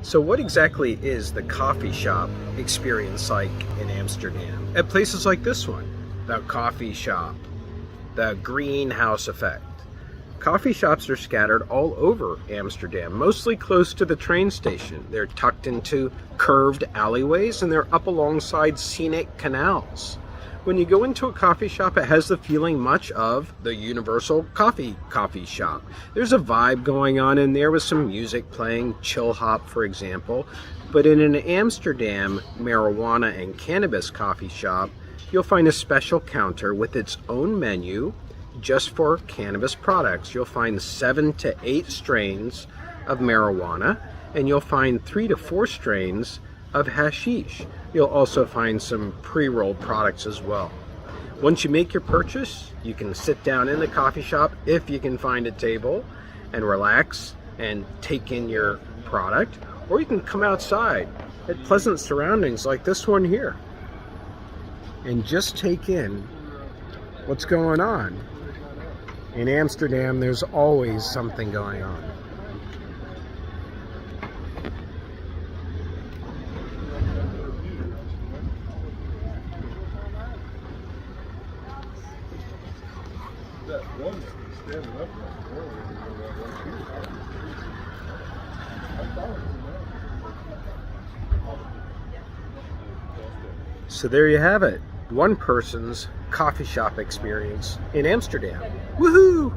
So what exactly is the coffee shop experience like in Amsterdam? At places like this one, the coffee shop, the greenhouse effect. Coffee shops are scattered all over Amsterdam, mostly close to the train station. They're tucked into curved alleyways and they're up alongside scenic canals. When you go into a coffee shop, it has the feeling much of the universal coffee shop. There's a vibe going on in there with some music playing, chill hop for example. But in an Amsterdam marijuana and cannabis coffee shop, you'll find a special counter with its own menu just for cannabis products. You'll find 7 to 8 strains of marijuana, and you'll find 3 to 4 strains of hashish. You'll also find some pre-rolled products as well. Once you make your purchase, you can sit down in the coffee shop if you can find a table and relax and take in your product, or you can come outside at pleasant surroundings like this one here and just take in what's going on. In Amsterdam, there's always something going on. So there you have it. One person's coffee shop experience in Amsterdam. Woohoo!